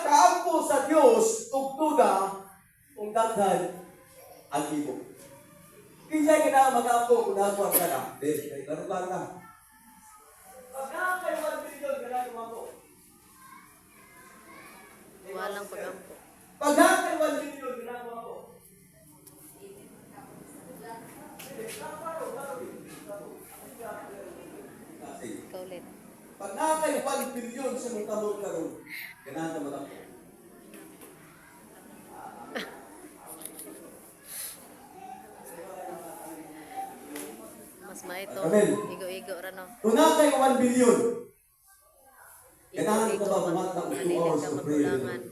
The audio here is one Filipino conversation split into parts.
kaampo sa Dios ug tuda kung daghan ang imo. Kinsay ka na mag-ampo kung nagwa ka na? Kay klaro na. Pag kay 1 billion ka na kumampo. Walang pag-ampo. Pag kay 1 billion ka na kumampo. Ikaw ulit. Pag nakay 1 billion sa mong kamot karon, ganahan ka mag-ampo. Mas maito. Amen. Igo-igo rano. Kung nakay 1 billion, ganahan ka Igo-igo. ba bumata og 2 Manilig hours ka of prayer? magulangan.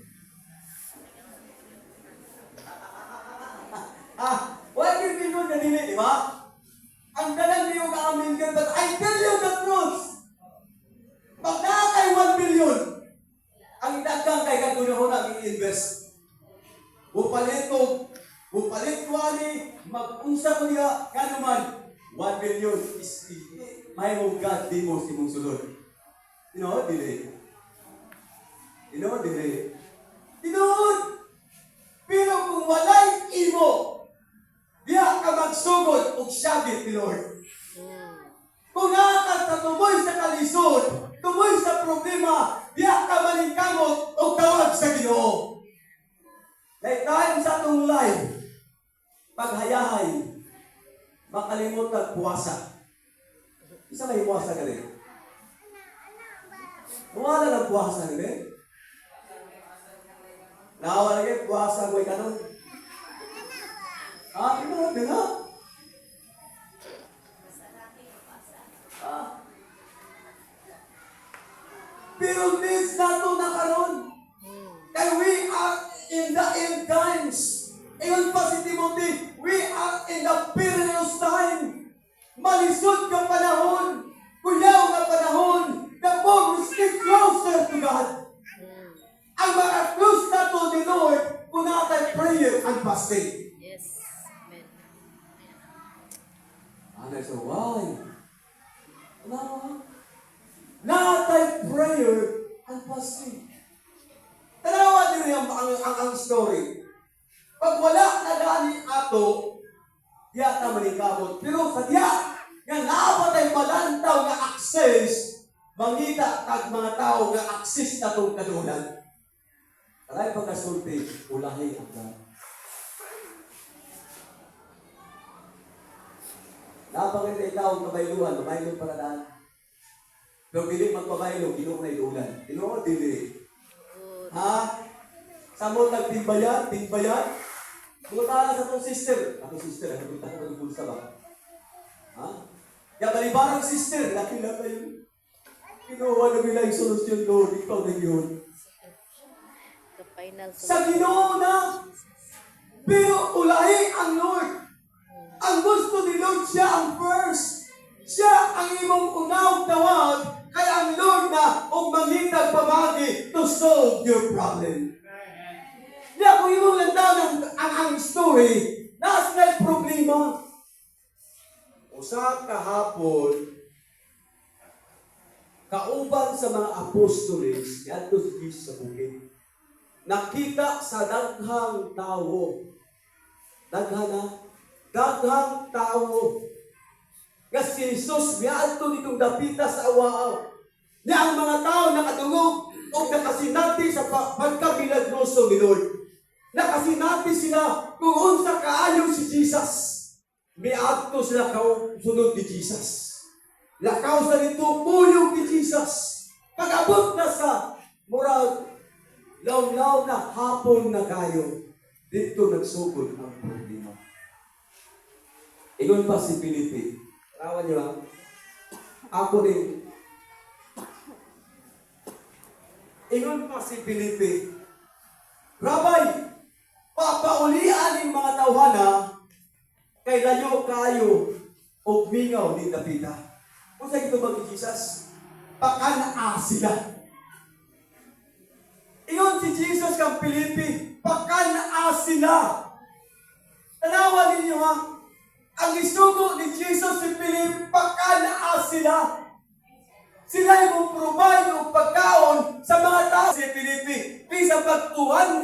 1 billion na dili, di ba? Ang dalang niyo ka-amin ka, but I tell you the truth. Pag nakay 1 billion, ang dagang kay kagunahon i-invest. Bupalit ko ani, mag-unsa ko niya, kanuman, 1 billion is may mong God di mo si mong sulod. Dili. Tinood! Pero kung walay imo, diya ka magsugod og syabit ni Lord. Kung nakakatumoy sa kalisod, tumoy sa problema, diya ka maningkamot og tawag sa Ginoo. Dahil time sa atong life, paghayahay, makalimot ang puwasa. Isa may puwasa ka rin? Wala ng puwasa ka rin? Nawa lagi puwasa ko ikanon. Ino, nga. Pero needs nato na karon. Kaya we are in the end times. Ingon pa si Timothy, we are in the perilous time. Malisod ka panahon. Kuyaw nga panahon. The more we stick closer to God. Ang mga close na to ni Lord, kung natin prayer and fasting. Yes. Amen. And I said, why? Natin prayer and fasting. Tanawa din ang story. Pag wala na gani ato, diya ta manikamot. Pero sa diya, nga naapatay malantaw nga access, mangita kag mga tao nga access na itong kadulan. Taray pagkasulti, ulahi ang God. Napakita ikaw ang kabayluhan, mabaylong paradaan. Pero dili magpabaylo, ginoo na ilulan. Ginoo, dili. Ha? Samot nagtimbayan? Butala sa itong sister. Ako sister, ako ng bulsa ba? Ha? Kaya balibarang sister, laki-laki yun. Kinuha na bilang solusyon, Lord. Ikaw na yun. The final Sa Ginoo na. Pero ulahi ang Lord. Ang gusto ni Lord, siya ang first. Siya ang imong unang tawag. Kaya ang Lord na o mangitag pamagi to solve your problem. Kaya kung imong lantaw ang story, nasa na problema. Usa kahapon, kauban sa mga apostoles, yadto si Jesus sa bukid. Nakita sa daghang tao. Daghang tao. Nga si Jesus, yadto nitong dapita sa awaaw. Niya ang mga tao nakadungog o nakasinati sa pagkabilagnoso ni Lord. Nakasinati sila kung unsa kaayo si Jesus. Miadto sila sunod ni Jesus. Lakaw sa nito, puyong ni Jesus. Pag-abot na sa murag, law-law na hapon na kayo. Dito nagsugod ang problema. Ingon pa si Filipe. Tarawan niyo lang. Ako din. Ingon pa si Filipe. Rabay, papaulian ng mga tawhana kay layo kayo o mingaw ni Dapita. Kung sa ito ba ni Jesus? Pakanaa sila. Ingon si Jesus kang Filipe, pakanaa sila. Tanawa ninyo ha, ang isugo ni Jesus si Filipe, pakanaa sila. Sila yung provide ng pagkaon sa mga tao sa Pilipi. Bisa pag 200